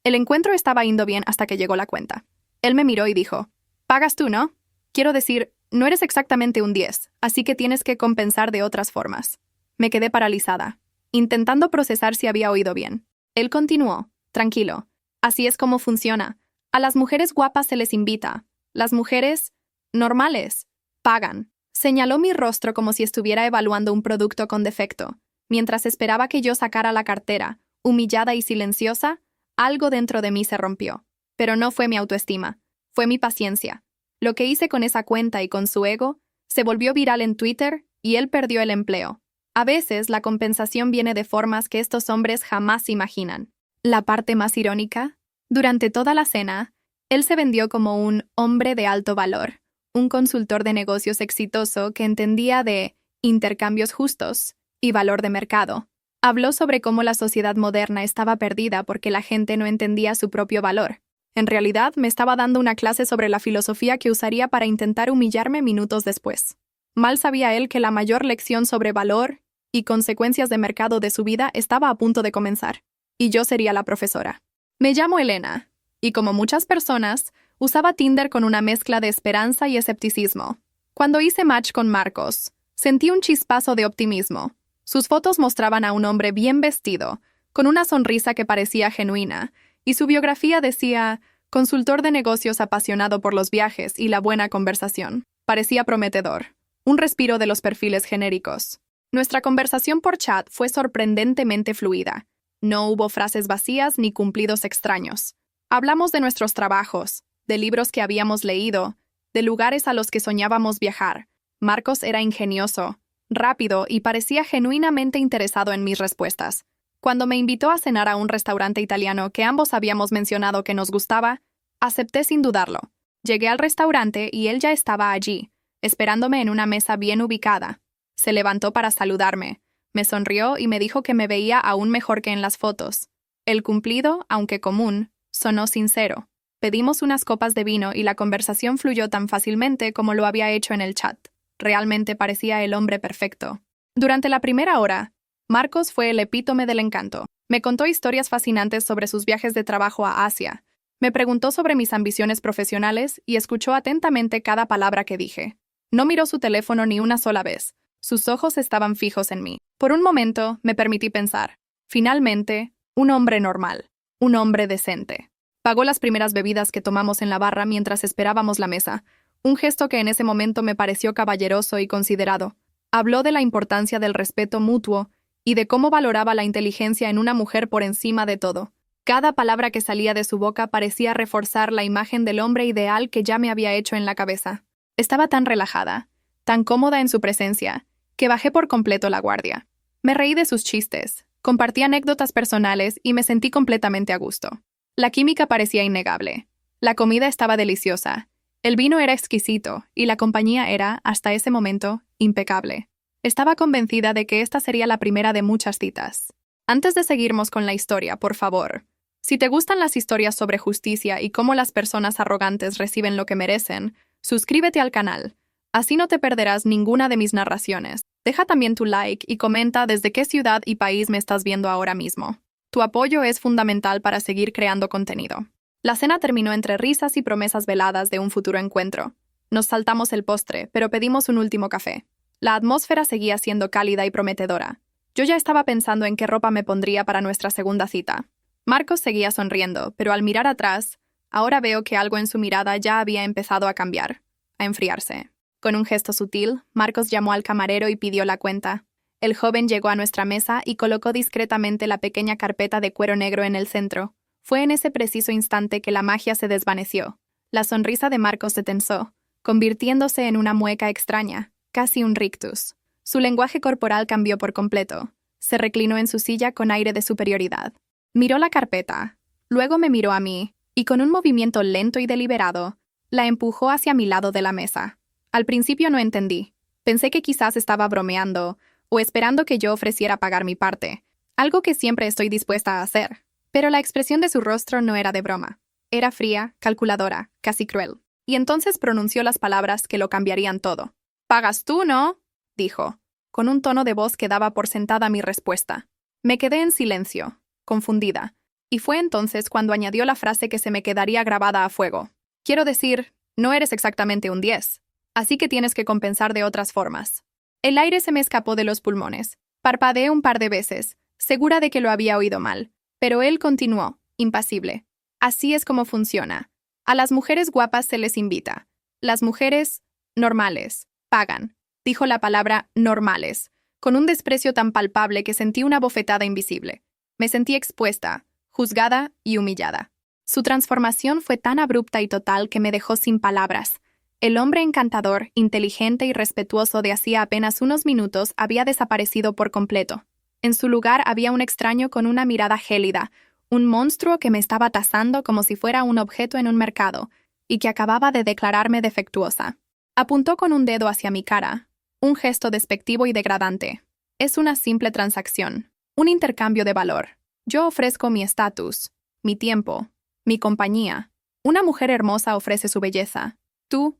El encuentro estaba yendo bien hasta que llegó la cuenta. Él me miró y dijo, «Pagas tú, ¿no? Quiero decir, no eres exactamente un 10, así que tienes que compensar de otras formas». Me quedé paralizada, intentando procesar si había oído bien. Él continuó, «Tranquilo. Así es como funciona. A las mujeres guapas se les invita. Las mujeres normales pagan». Señaló mi rostro como si estuviera evaluando un producto con defecto. Mientras esperaba que yo sacara la cartera, humillada y silenciosa, algo dentro de mí se rompió. Pero no fue mi autoestima, fue mi paciencia. Lo que hice con esa cuenta y con su ego se volvió viral en Twitter y él perdió el empleo. A veces la compensación viene de formas que estos hombres jamás imaginan. La parte más irónica, durante toda la cena, él se vendió como un hombre de alto valor, un consultor de negocios exitoso que entendía de intercambios justos y valor de mercado. Habló sobre cómo la sociedad moderna estaba perdida porque la gente no entendía su propio valor. En realidad, me estaba dando una clase sobre la filosofía que usaría para intentar humillarme minutos después. Mal sabía él que la mayor lección sobre valor y consecuencias de mercado de su vida estaba a punto de comenzar, y yo sería la profesora. Me llamo Elena, y como muchas personas, usaba Tinder con una mezcla de esperanza y escepticismo. Cuando hice match con Marcos, sentí un chispazo de optimismo. Sus fotos mostraban a un hombre bien vestido, con una sonrisa que parecía genuina, y su biografía decía, consultor de negocios apasionado por los viajes y la buena conversación. Parecía prometedor. Un respiro de los perfiles genéricos. Nuestra conversación por chat fue sorprendentemente fluida. No hubo frases vacías ni cumplidos extraños. Hablamos de nuestros trabajos, de libros que habíamos leído, de lugares a los que soñábamos viajar. Marcos era ingenioso, rápido y parecía genuinamente interesado en mis respuestas. Cuando me invitó a cenar a un restaurante italiano que ambos habíamos mencionado que nos gustaba, acepté sin dudarlo. Llegué al restaurante y él ya estaba allí, esperándome en una mesa bien ubicada. Se levantó para saludarme, me sonrió y me dijo que me veía aún mejor que en las fotos. El cumplido, aunque común, sonó sincero. Pedimos unas copas de vino y la conversación fluyó tan fácilmente como lo había hecho en el chat. Realmente parecía el hombre perfecto. Durante la primera hora, Marcos fue el epítome del encanto. Me contó historias fascinantes sobre sus viajes de trabajo a Asia. Me preguntó sobre mis ambiciones profesionales y escuchó atentamente cada palabra que dije. No miró su teléfono ni una sola vez. Sus ojos estaban fijos en mí. Por un momento, me permití pensar. Finalmente, un hombre normal. Un hombre decente. Pagó las primeras bebidas que tomamos en la barra mientras esperábamos la mesa, un gesto que en ese momento me pareció caballeroso y considerado. Habló de la importancia del respeto mutuo y de cómo valoraba la inteligencia en una mujer por encima de todo. Cada palabra que salía de su boca parecía reforzar la imagen del hombre ideal que ya me había hecho en la cabeza. Estaba tan relajada, tan cómoda en su presencia, que bajé por completo la guardia. Me reí de sus chistes, compartí anécdotas personales y me sentí completamente a gusto. La química parecía innegable. La comida estaba deliciosa. El vino era exquisito y la compañía era, hasta ese momento, impecable. Estaba convencida de que esta sería la primera de muchas citas. Antes de seguirnos con la historia, por favor, si te gustan las historias sobre justicia y cómo las personas arrogantes reciben lo que merecen, suscríbete al canal. Así no te perderás ninguna de mis narraciones. Deja también tu like y comenta desde qué ciudad y país me estás viendo ahora mismo. Tu apoyo es fundamental para seguir creando contenido. La cena terminó entre risas y promesas veladas de un futuro encuentro. Nos saltamos el postre, pero pedimos un último café. La atmósfera seguía siendo cálida y prometedora. Yo ya estaba pensando en qué ropa me pondría para nuestra segunda cita. Marcos seguía sonriendo, pero al mirar atrás, ahora veo que algo en su mirada ya había empezado a cambiar, a enfriarse. Con un gesto sutil, Marcos llamó al camarero y pidió la cuenta. El joven llegó a nuestra mesa y colocó discretamente la pequeña carpeta de cuero negro en el centro. Fue en ese preciso instante que la magia se desvaneció. La sonrisa de Marcos se tensó, convirtiéndose en una mueca extraña, casi un rictus. Su lenguaje corporal cambió por completo. Se reclinó en su silla con aire de superioridad. Miró la carpeta, luego me miró a mí, y con un movimiento lento y deliberado, la empujó hacia mi lado de la mesa. Al principio no entendí. Pensé que quizás estaba bromeando, o esperando que yo ofreciera pagar mi parte, algo que siempre estoy dispuesta a hacer. Pero la expresión de su rostro no era de broma. Era fría, calculadora, casi cruel. Y entonces pronunció las palabras que lo cambiarían todo. «¿Pagas tú, no?», dijo, con un tono de voz que daba por sentada mi respuesta. Me quedé en silencio, confundida, Y fue entonces cuando añadió la frase que se me quedaría grabada a fuego. Quiero decir, no eres exactamente un 10, así que tienes que compensar de otras formas. El aire se me escapó de los pulmones. Parpadeé un par de veces, segura de que lo había oído mal, pero él continuó, impasible. Así es como funciona. A las mujeres guapas se les invita. Las mujeres normales pagan. Dijo la palabra normales, con un desprecio tan palpable que sentí una bofetada invisible. Me sentí expuesta, juzgada y humillada. Su transformación fue tan abrupta y total que me dejó sin palabras. El hombre encantador, inteligente y respetuoso de hacía apenas unos minutos había desaparecido por completo. En su lugar había un extraño con una mirada gélida, un monstruo que me estaba tasando como si fuera un objeto en un mercado, y que acababa de declararme defectuosa. Apuntó con un dedo hacia mi cara, un gesto despectivo y degradante. Es una simple transacción, un intercambio de valor. Yo ofrezco mi estatus, mi tiempo, mi compañía. Una mujer hermosa ofrece su belleza. Tú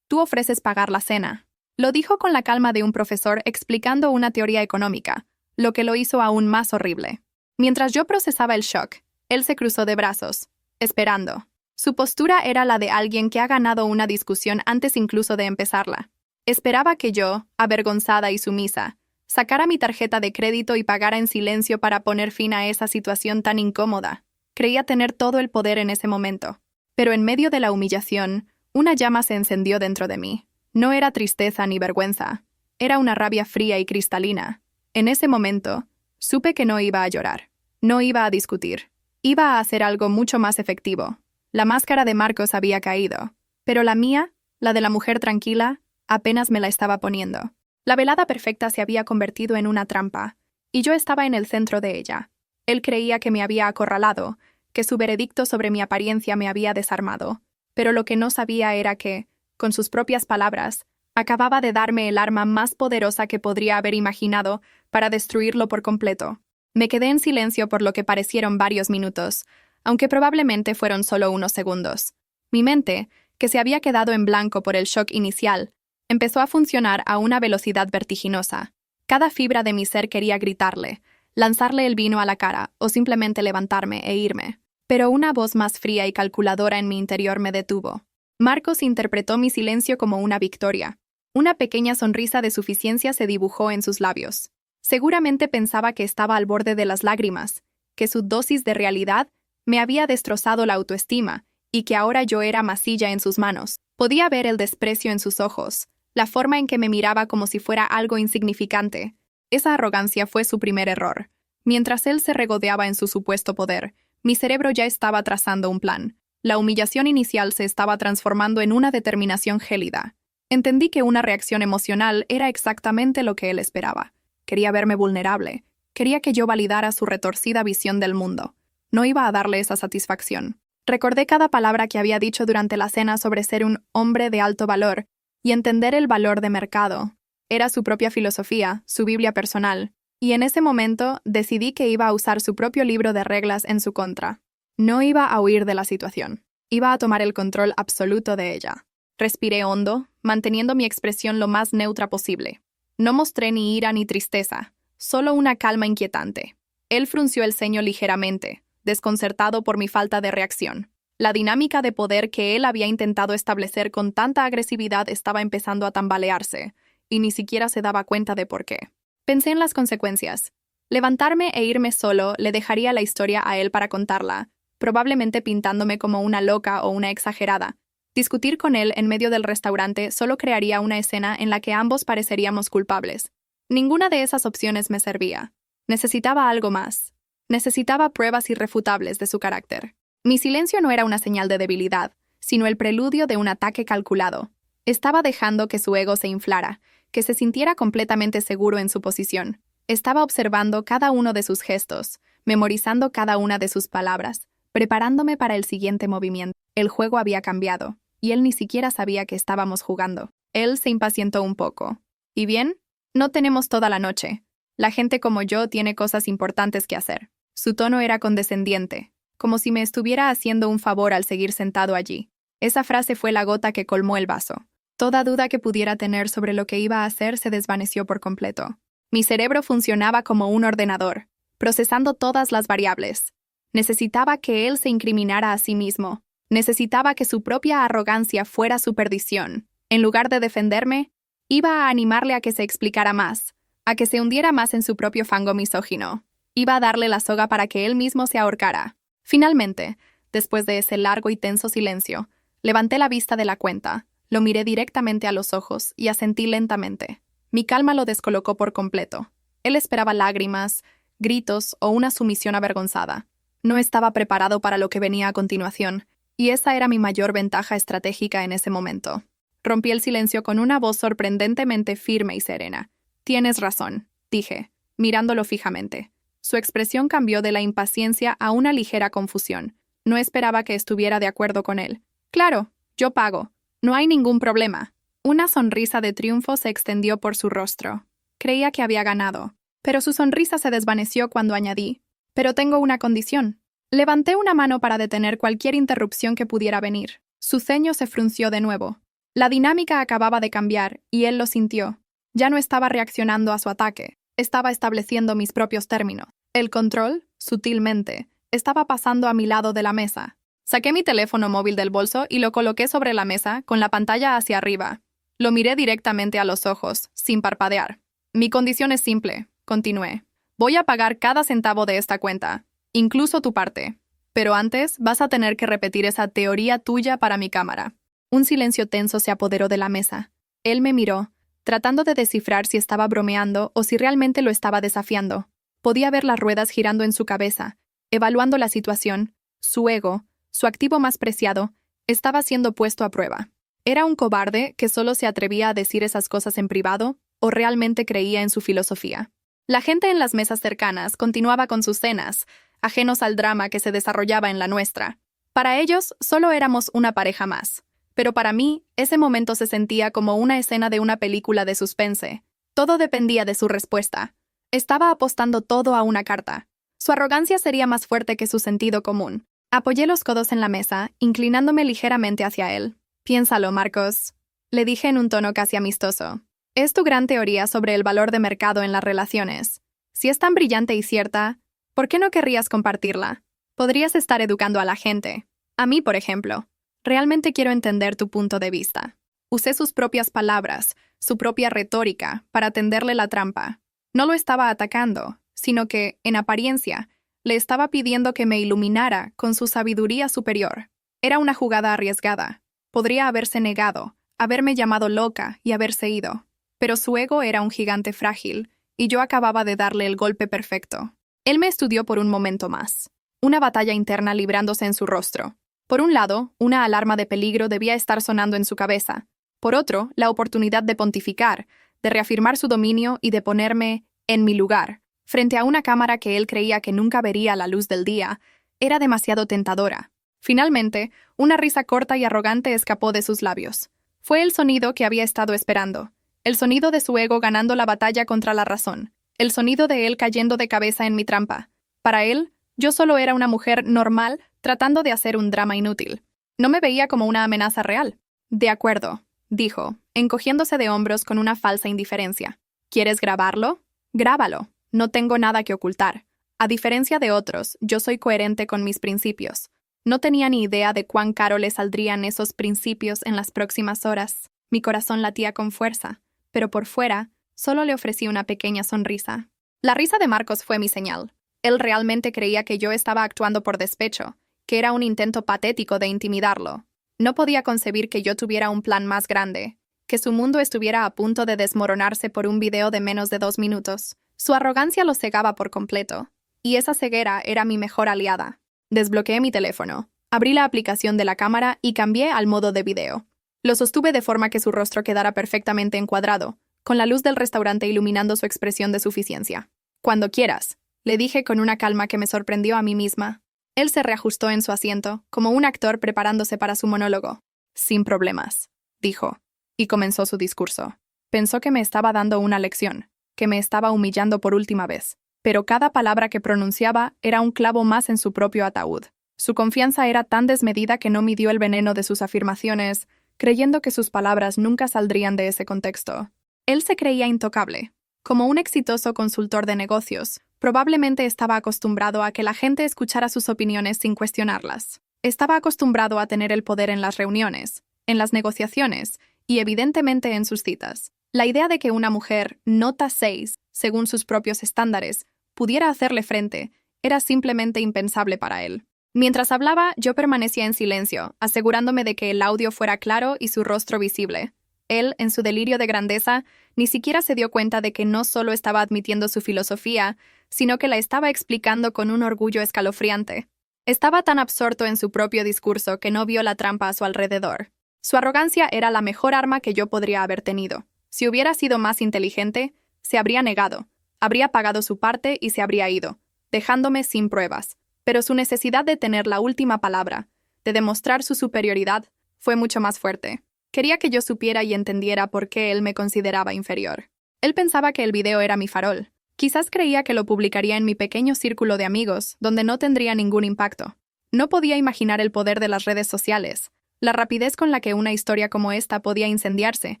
ofreces pagar la cena. Lo dijo con la calma de un profesor explicando una teoría económica, lo que lo hizo aún más horrible. Mientras yo procesaba el shock, él se cruzó de brazos, esperando. Su postura era la de alguien que ha ganado una discusión antes incluso de empezarla. Esperaba que yo, avergonzada y sumisa, sacara mi tarjeta de crédito y pagara en silencio para poner fin a esa situación tan incómoda. Creía tener todo el poder en ese momento. Pero en medio de la humillación, una llama se encendió dentro de mí. No era tristeza ni vergüenza. Era una rabia fría y cristalina. En ese momento, supe que no iba a llorar. No iba a discutir. Iba a hacer algo mucho más efectivo. La máscara de Marcos había caído. Pero la mía, la de la mujer tranquila, apenas me la estaba poniendo. La velada perfecta se había convertido en una trampa, y yo estaba en el centro de ella. Él creía que me había acorralado, que su veredicto sobre mi apariencia me había desarmado, pero lo que no sabía era que, con sus propias palabras, acababa de darme el arma más poderosa que podría haber imaginado para destruirlo por completo. Me quedé en silencio por lo que parecieron varios minutos, aunque probablemente fueron solo unos segundos. Mi mente, que se había quedado en blanco por el shock inicial, empezó a funcionar a una velocidad vertiginosa. Cada fibra de mi ser quería gritarle, lanzarle el vino a la cara o simplemente levantarme e irme. Pero una voz más fría y calculadora en mi interior me detuvo. Marcos interpretó mi silencio como una victoria. Una pequeña sonrisa de suficiencia se dibujó en sus labios. Seguramente pensaba que estaba al borde de las lágrimas, que su dosis de realidad me había destrozado la autoestima y que ahora yo era masilla en sus manos. Podía ver el desprecio en sus ojos, la forma en que me miraba como si fuera algo insignificante. Esa arrogancia fue su primer error. Mientras él se regodeaba en su supuesto poder, mi cerebro ya estaba trazando un plan. La humillación inicial se estaba transformando en una determinación gélida. Entendí que una reacción emocional era exactamente lo que él esperaba. Quería verme vulnerable. Quería que yo validara su retorcida visión del mundo. No iba a darle esa satisfacción. Recordé cada palabra que había dicho durante la cena sobre ser un hombre de alto valor y entender el valor de mercado. Era su propia filosofía, su Biblia personal. Y en ese momento decidí que iba a usar su propio libro de reglas en su contra. No iba a huir de la situación. Iba a tomar el control absoluto de ella. Respiré hondo, manteniendo mi expresión lo más neutra posible. No mostré ni ira ni tristeza, solo una calma inquietante. Él frunció el ceño ligeramente, desconcertado por mi falta de reacción. La dinámica de poder que él había intentado establecer con tanta agresividad estaba empezando a tambalearse, y ni siquiera se daba cuenta de por qué. Pensé en las consecuencias. Levantarme e irme solo le dejaría la historia a él para contarla, probablemente pintándome como una loca o una exagerada. Discutir con él en medio del restaurante solo crearía una escena en la que ambos pareceríamos culpables. Ninguna de esas opciones me servía. Necesitaba algo más. Necesitaba pruebas irrefutables de su carácter. Mi silencio no era una señal de debilidad, sino el preludio de un ataque calculado. Estaba dejando que su ego se inflara, que se sintiera completamente seguro en su posición. Estaba observando cada uno de sus gestos, memorizando cada una de sus palabras, preparándome para el siguiente movimiento. El juego había cambiado, y él ni siquiera sabía que estábamos jugando. Él se impacientó un poco. ¿Y bien? No tenemos toda la noche. La gente como yo tiene cosas importantes que hacer. Su tono era condescendiente, como si me estuviera haciendo un favor al seguir sentado allí. Esa frase fue la gota que colmó el vaso. Toda duda que pudiera tener sobre lo que iba a hacer se desvaneció por completo. Mi cerebro funcionaba como un ordenador, procesando todas las variables. Necesitaba que él se incriminara a sí mismo. Necesitaba que su propia arrogancia fuera su perdición. En lugar de defenderme, iba a animarle a que se explicara más, a que se hundiera más en su propio fango misógino. Iba a darle la soga para que él mismo se ahorcara. Finalmente, después de ese largo y tenso silencio, levanté la vista de la cuenta, lo miré directamente a los ojos y asentí lentamente. Mi calma lo descolocó por completo. Él esperaba lágrimas, gritos o una sumisión avergonzada. No estaba preparado para lo que venía a continuación, y esa era mi mayor ventaja estratégica en ese momento. Rompí el silencio con una voz sorprendentemente firme y serena. «Tienes razón», dije, mirándolo fijamente. Su expresión cambió de la impaciencia a una ligera confusión. No esperaba que estuviera de acuerdo con él. «Claro, yo pago. No hay ningún problema». Una sonrisa de triunfo se extendió por su rostro. Creía que había ganado, pero su sonrisa se desvaneció cuando añadí: «Pero tengo una condición». Levanté una mano para detener cualquier interrupción que pudiera venir. Su ceño se frunció de nuevo. La dinámica acababa de cambiar, y él lo sintió. Ya no estaba reaccionando a su ataque. Estaba estableciendo mis propios términos. El control, sutilmente, estaba pasando a mi lado de la mesa. Saqué mi teléfono móvil del bolso y lo coloqué sobre la mesa, con la pantalla hacia arriba. Lo miré directamente a los ojos, sin parpadear. «Mi condición es simple», continué. «Voy a pagar cada centavo de esta cuenta, incluso tu parte. Pero antes vas a tener que repetir esa teoría tuya para mi cámara». Un silencio tenso se apoderó de la mesa. Él me miró, tratando de descifrar si estaba bromeando o si realmente lo estaba desafiando. Podía ver las ruedas girando en su cabeza, evaluando la situación. Su ego, su activo más preciado, estaba siendo puesto a prueba. ¿Era un cobarde que solo se atrevía a decir esas cosas en privado o realmente creía en su filosofía? La gente en las mesas cercanas continuaba con sus cenas, ajenos al drama que se desarrollaba en la nuestra. Para ellos, solo éramos una pareja más. Pero para mí, ese momento se sentía como una escena de una película de suspense. Todo dependía de su respuesta. Estaba apostando todo a una carta. Su arrogancia sería más fuerte que su sentido común. Apoyé los codos en la mesa, inclinándome ligeramente hacia él. «Piénsalo, Marcos», le dije en un tono casi amistoso. «Es tu gran teoría sobre el valor de mercado en las relaciones. Si es tan brillante y cierta, ¿por qué no querrías compartirla? Podrías estar educando a la gente. A mí, por ejemplo. Realmente quiero entender tu punto de vista». Usé sus propias palabras, su propia retórica, para tenderle la trampa. No lo estaba atacando, sino que, en apariencia, le estaba pidiendo que me iluminara con su sabiduría superior. Era una jugada arriesgada. Podría haberse negado, haberme llamado loca y haberse ido. Pero su ego era un gigante frágil, y yo acababa de darle el golpe perfecto. Él me estudió por un momento más. Una batalla interna librándose en su rostro. Por un lado, una alarma de peligro debía estar sonando en su cabeza. Por otro, la oportunidad de pontificar, de reafirmar su dominio y de ponerme en mi lugar, frente a una cámara que él creía que nunca vería la luz del día, era demasiado tentadora. Finalmente, una risa corta y arrogante escapó de sus labios. Fue el sonido que había estado esperando. El sonido de su ego ganando la batalla contra la razón. El sonido de él cayendo de cabeza en mi trampa. Para él, yo solo era una mujer normal tratando de hacer un drama inútil. No me veía como una amenaza real. «De acuerdo», dijo, encogiéndose de hombros con una falsa indiferencia. «¿Quieres grabarlo? Grábalo. No tengo nada que ocultar. A diferencia de otros, yo soy coherente con mis principios». No tenía ni idea de cuán caro le saldrían esos principios en las próximas horas. Mi corazón latía con fuerza, pero por fuera solo le ofrecí una pequeña sonrisa. La risa de Marcos fue mi señal. Él realmente creía que yo estaba actuando por despecho, que era un intento patético de intimidarlo. No podía concebir que yo tuviera un plan más grande, que su mundo estuviera a punto de desmoronarse por un video de menos de 2 minutos. Su arrogancia lo cegaba por completo, y esa ceguera era mi mejor aliada. Desbloqueé mi teléfono, abrí la aplicación de la cámara y cambié al modo de video. Lo sostuve de forma que su rostro quedara perfectamente encuadrado, con la luz del restaurante iluminando su expresión de suficiencia. «Cuando quieras», le dije con una calma que me sorprendió a mí misma. Él se reajustó en su asiento, como un actor preparándose para su monólogo. «Sin problemas», dijo, y comenzó su discurso. Pensó que me estaba dando una lección, que me estaba humillando por última vez. Pero cada palabra que pronunciaba era un clavo más en su propio ataúd. Su confianza era tan desmedida que no midió el veneno de sus afirmaciones, creyendo que sus palabras nunca saldrían de ese contexto. Él se creía intocable, como un exitoso consultor de negocios, Probablemente estaba acostumbrado a que la gente escuchara sus opiniones sin cuestionarlas. Estaba acostumbrado a tener el poder en las reuniones, en las negociaciones y evidentemente en sus citas. La idea de que una mujer nota 6, según sus propios estándares, pudiera hacerle frente era simplemente impensable para él. Mientras hablaba, yo permanecía en silencio, asegurándome de que el audio fuera claro y su rostro visible. Él, en su delirio de grandeza, ni siquiera se dio cuenta de que no solo estaba admitiendo su filosofía, sino que la estaba explicando con un orgullo escalofriante. Estaba tan absorto en su propio discurso que no vio la trampa a su alrededor. Su arrogancia era la mejor arma que yo podría haber tenido. Si hubiera sido más inteligente, se habría negado, habría pagado su parte y se habría ido, dejándome sin pruebas. Pero su necesidad de tener la última palabra, de demostrar su superioridad, fue mucho más fuerte. Quería que yo supiera y entendiera por qué él me consideraba inferior. Él pensaba que el video era mi farol. Quizás creía que lo publicaría en mi pequeño círculo de amigos, donde no tendría ningún impacto. No podía imaginar el poder de las redes sociales, la rapidez con la que una historia como esta podía incendiarse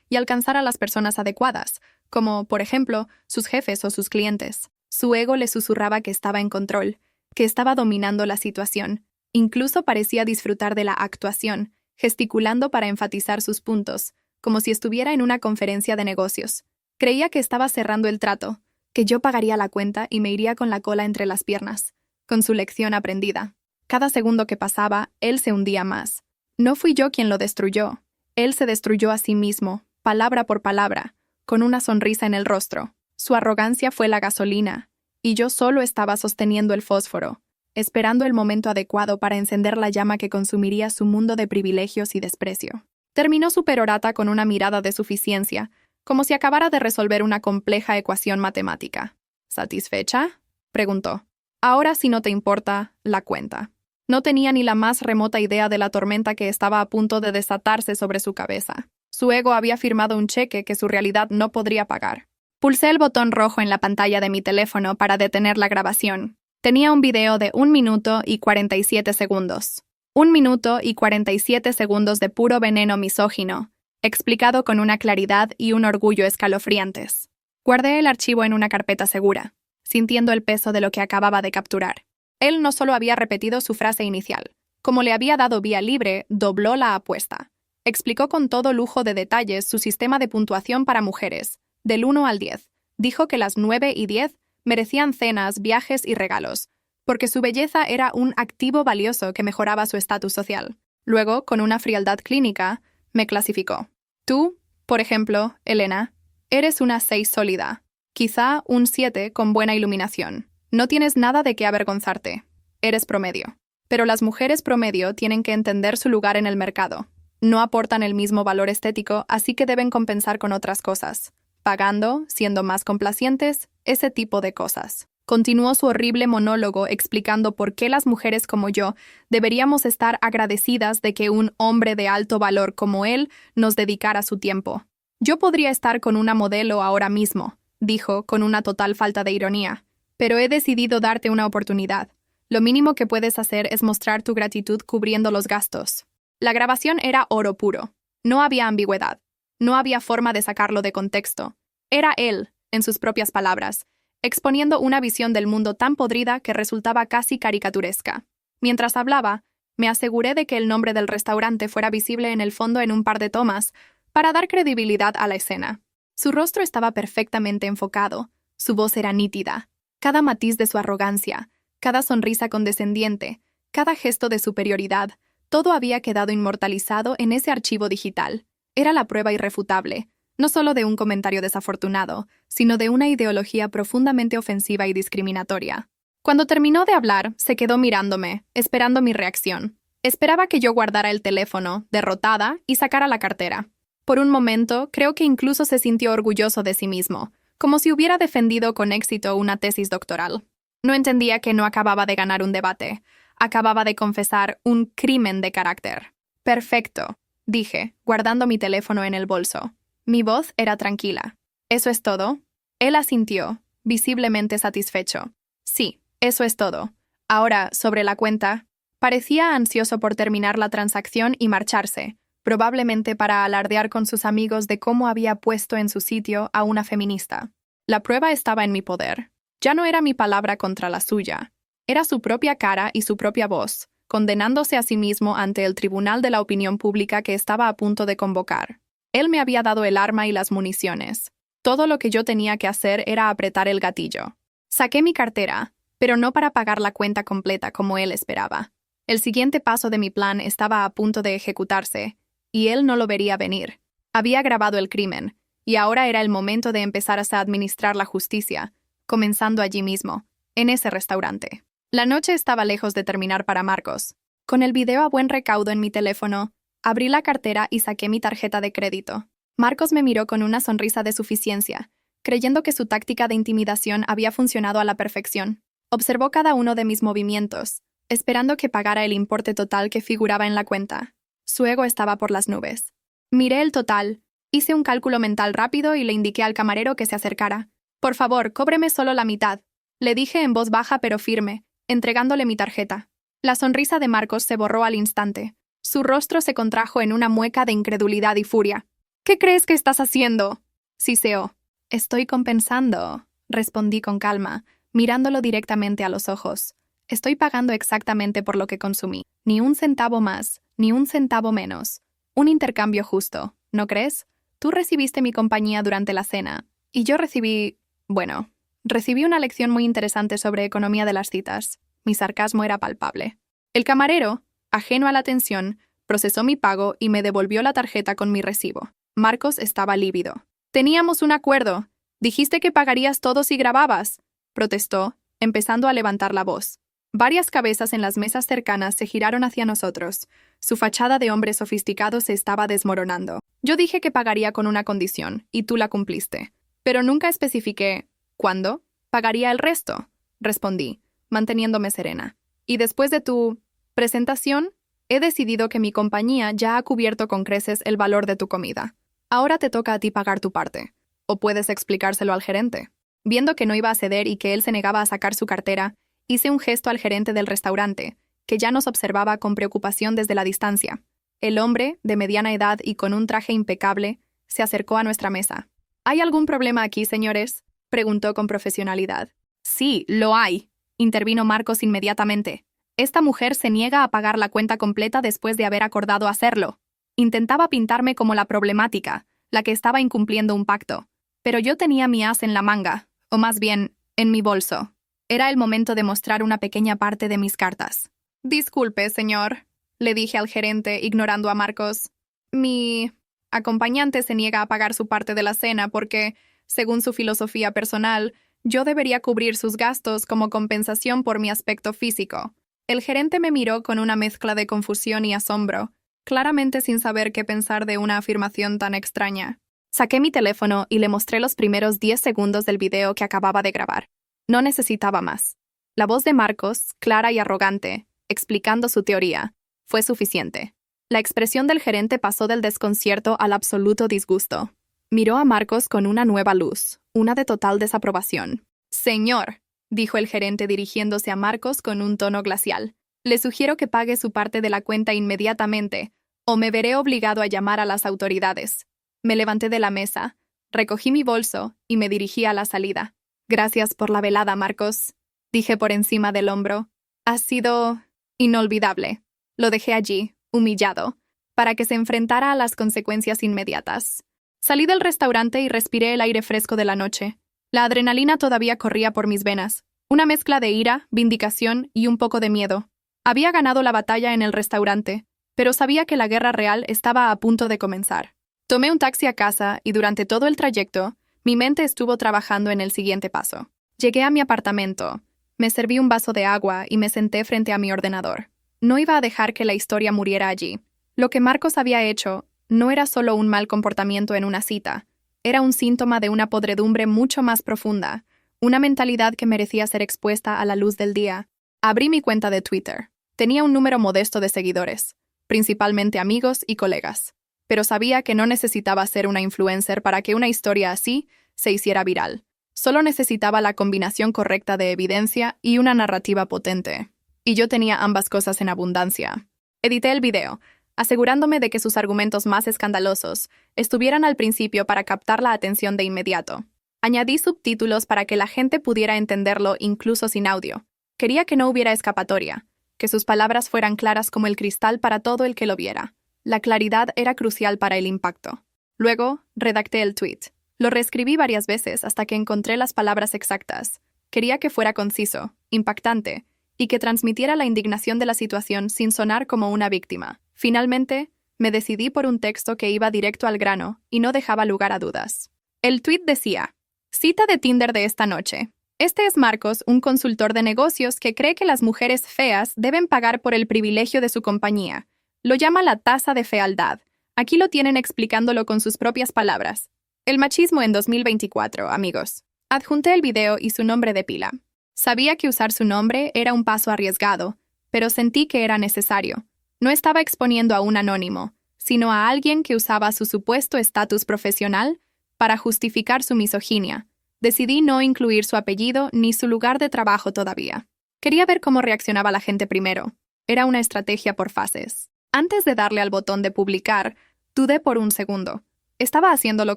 y alcanzar a las personas adecuadas, como, por ejemplo, sus jefes o sus clientes. Su ego le susurraba que estaba en control, que estaba dominando la situación. Incluso parecía disfrutar de la actuación, gesticulando para enfatizar sus puntos, como si estuviera en una conferencia de negocios. Creía que estaba cerrando el trato, que yo pagaría la cuenta y me iría con la cola entre las piernas, con su lección aprendida. Cada segundo que pasaba, él se hundía más. No fui yo quien lo destruyó. Él se destruyó a sí mismo, palabra por palabra, con una sonrisa en el rostro. Su arrogancia fue la gasolina, y yo solo estaba sosteniendo el fósforo, esperando el momento adecuado para encender la llama que consumiría su mundo de privilegios y desprecio. Terminó su perorata con una mirada de suficiencia, como si acabara de resolver una compleja ecuación matemática. ¿Satisfecha?, preguntó. Ahora, si no te importa, la cuenta. No tenía ni la más remota idea de la tormenta que estaba a punto de desatarse sobre su cabeza. Su ego había firmado un cheque que su realidad no podría pagar. Pulsé el botón rojo en la pantalla de mi teléfono para detener la grabación. Tenía un video de 1 minuto y 47 segundos. 1 minuto y 47 segundos de puro veneno misógino, explicado con una claridad y un orgullo escalofriantes. Guardé el archivo en una carpeta segura, sintiendo el peso de lo que acababa de capturar. Él no solo había repetido su frase inicial, como le había dado vía libre, dobló la apuesta. Explicó con todo lujo de detalles su sistema de puntuación para mujeres, del 1 al 10. Dijo que las 9 y 10 merecían cenas, viajes y regalos, porque su belleza era un activo valioso que mejoraba su estatus social. Luego, con una frialdad clínica, me clasificó. Tú, por ejemplo, Elena, eres una 6 sólida, quizá un 7 con buena iluminación. No tienes nada de qué avergonzarte. Eres promedio. Pero las mujeres promedio tienen que entender su lugar en el mercado. No aportan el mismo valor estético, así que deben compensar con otras cosas. Pagando, siendo más complacientes, ese tipo de cosas. Continuó su horrible monólogo explicando por qué las mujeres como yo deberíamos estar agradecidas de que un hombre de alto valor como él nos dedicara su tiempo. Yo podría estar con una modelo ahora mismo, dijo con una total falta de ironía, pero he decidido darte una oportunidad. Lo mínimo que puedes hacer es mostrar tu gratitud cubriendo los gastos. La grabación era oro puro. No había ambigüedad. No había forma de sacarlo de contexto. Era él, en sus propias palabras, exponiendo una visión del mundo tan podrida que resultaba casi caricaturesca. Mientras hablaba, me aseguré de que el nombre del restaurante fuera visible en el fondo en un par de tomas, para dar credibilidad a la escena. Su rostro estaba perfectamente enfocado, su voz era nítida. Cada matiz de su arrogancia, cada sonrisa condescendiente, cada gesto de superioridad, todo había quedado inmortalizado en ese archivo digital. Era la prueba irrefutable, no solo de un comentario desafortunado, sino de una ideología profundamente ofensiva y discriminatoria. Cuando terminó de hablar, se quedó mirándome, esperando mi reacción. Esperaba que yo guardara el teléfono, derrotada, y sacara la cartera. Por un momento, creo que incluso se sintió orgulloso de sí mismo, como si hubiera defendido con éxito una tesis doctoral. No entendía que no acababa de ganar un debate, acababa de confesar un crimen de carácter. Perfecto, dije, guardando mi teléfono en el bolso. Mi voz era tranquila. ¿Eso es todo? Él asintió, visiblemente satisfecho. Sí, eso es todo. Ahora, sobre la cuenta, parecía ansioso por terminar la transacción y marcharse, probablemente para alardear con sus amigos de cómo había puesto en su sitio a una feminista. La prueba estaba en mi poder. Ya no era mi palabra contra la suya. Era su propia cara y su propia voz, condenándose a sí mismo ante el tribunal de la opinión pública que estaba a punto de convocar. Él me había dado el arma y las municiones. Todo lo que yo tenía que hacer era apretar el gatillo. Saqué mi cartera, pero no para pagar la cuenta completa como él esperaba. El siguiente paso de mi plan estaba a punto de ejecutarse, y él no lo vería venir. Había grabado el crimen, y ahora era el momento de empezar a administrar la justicia, comenzando allí mismo, en ese restaurante. La noche estaba lejos de terminar para Marcos. Con el video a buen recaudo en mi teléfono, abrí la cartera y saqué mi tarjeta de crédito. Marcos me miró con una sonrisa de suficiencia, creyendo que su táctica de intimidación había funcionado a la perfección. Observó cada uno de mis movimientos, esperando que pagara el importe total que figuraba en la cuenta. Su ego estaba por las nubes. Miré el total, hice un cálculo mental rápido y le indiqué al camarero que se acercara. «Por favor, cóbreme solo la mitad», le dije en voz baja pero firme, entregándole mi tarjeta. La sonrisa de Marcos se borró al instante. Su rostro se contrajo en una mueca de incredulidad y furia. «¿Qué crees que estás haciendo?», siseó. «Estoy compensando», respondí con calma, mirándolo directamente a los ojos. «Estoy pagando exactamente por lo que consumí. Ni un centavo más, ni un centavo menos. Un intercambio justo, ¿no crees? Tú recibiste mi compañía durante la cena, y yo recibí una lección muy interesante sobre economía de las citas». Mi sarcasmo era palpable. El camarero, ajeno a la tensión, procesó mi pago y me devolvió la tarjeta con mi recibo. Marcos estaba lívido. «Teníamos un acuerdo. Dijiste que pagarías todo si grababas», protestó, empezando a levantar la voz. Varias cabezas en las mesas cercanas se giraron hacia nosotros. Su fachada de hombre sofisticado se estaba desmoronando. «Yo dije que pagaría con una condición, y tú la cumpliste. Pero nunca especifiqué ¿cuándo? Pagaría el resto», respondí, manteniéndome serena. «Y después de tu presentación, he decidido que mi compañía ya ha cubierto con creces el valor de tu comida. Ahora te toca a ti pagar tu parte. O puedes explicárselo al gerente». Viendo que no iba a ceder y que él se negaba a sacar su cartera, hice un gesto al gerente del restaurante, que ya nos observaba con preocupación desde la distancia. El hombre, de mediana edad y con un traje impecable, se acercó a nuestra mesa. «¿Hay algún problema aquí, señores?», preguntó con profesionalidad. «Sí, lo hay», intervino Marcos inmediatamente. «Esta mujer se niega a pagar la cuenta completa después de haber acordado hacerlo. Intentaba pintarme como la problemática, la que estaba incumpliendo un pacto. Pero yo tenía mi as en la manga, o más bien, en mi bolso. Era el momento de mostrar una pequeña parte de mis cartas». «Disculpe, señor», le dije al gerente, ignorando a Marcos. «Mi acompañante se niega a pagar su parte de la cena porque, según su filosofía personal, yo debería cubrir sus gastos como compensación por mi aspecto físico». El gerente me miró con una mezcla de confusión y asombro, claramente sin saber qué pensar de una afirmación tan extraña. Saqué mi teléfono y le mostré los primeros 10 segundos del video que acababa de grabar. No necesitaba más. La voz de Marcos, clara y arrogante, explicando su teoría, fue suficiente. La expresión del gerente pasó del desconcierto al absoluto disgusto. Miró a Marcos con una nueva luz, una de total desaprobación. «Señor», dijo el gerente dirigiéndose a Marcos con un tono glacial, «le sugiero que pague su parte de la cuenta inmediatamente, o me veré obligado a llamar a las autoridades». Me levanté de la mesa, recogí mi bolso y me dirigí a la salida. «Gracias por la velada, Marcos», dije por encima del hombro. «Ha sido inolvidable». Lo dejé allí, humillado, para que se enfrentara a las consecuencias inmediatas. Salí del restaurante y respiré el aire fresco de la noche. La adrenalina todavía corría por mis venas, una mezcla de ira, vindicación y un poco de miedo. Había ganado la batalla en el restaurante, pero sabía que la guerra real estaba a punto de comenzar. Tomé un taxi a casa y durante todo el trayecto, mi mente estuvo trabajando en el siguiente paso. Llegué a mi apartamento, me serví un vaso de agua y me senté frente a mi ordenador. No iba a dejar que la historia muriera allí. Lo que Marcos había hecho no era solo un mal comportamiento en una cita, era un síntoma de una podredumbre mucho más profunda, una mentalidad que merecía ser expuesta a la luz del día. Abrí mi cuenta de Twitter. Tenía un número modesto de seguidores, principalmente amigos y colegas, pero sabía que no necesitaba ser una influencer para que una historia así se hiciera viral. Solo necesitaba la combinación correcta de evidencia y una narrativa potente. Y yo tenía ambas cosas en abundancia. Edité el video, asegurándome de que sus argumentos más escandalosos estuvieran al principio para captar la atención de inmediato. Añadí subtítulos para que la gente pudiera entenderlo incluso sin audio. Quería que no hubiera escapatoria, que sus palabras fueran claras como el cristal para todo el que lo viera. La claridad era crucial para el impacto. Luego, redacté el tweet. Lo reescribí varias veces hasta que encontré las palabras exactas. Quería que fuera conciso, impactante, y que transmitiera la indignación de la situación sin sonar como una víctima. Finalmente, me decidí por un texto que iba directo al grano y no dejaba lugar a dudas. El tweet decía: cita de Tinder de esta noche. Este es Marcos, un consultor de negocios que cree que las mujeres feas deben pagar por el privilegio de su compañía. Lo llama la tasa de fealdad. Aquí lo tienen explicándolo con sus propias palabras. El machismo en 2024, amigos. Adjunté el video y su nombre de pila. Sabía que usar su nombre era un paso arriesgado, pero sentí que era necesario. No estaba exponiendo a un anónimo, sino a alguien que usaba su supuesto estatus profesional para justificar su misoginia. Decidí no incluir su apellido ni su lugar de trabajo todavía. Quería ver cómo reaccionaba la gente primero. Era una estrategia por fases. Antes de darle al botón de publicar, dudé por un segundo. ¿Estaba haciendo lo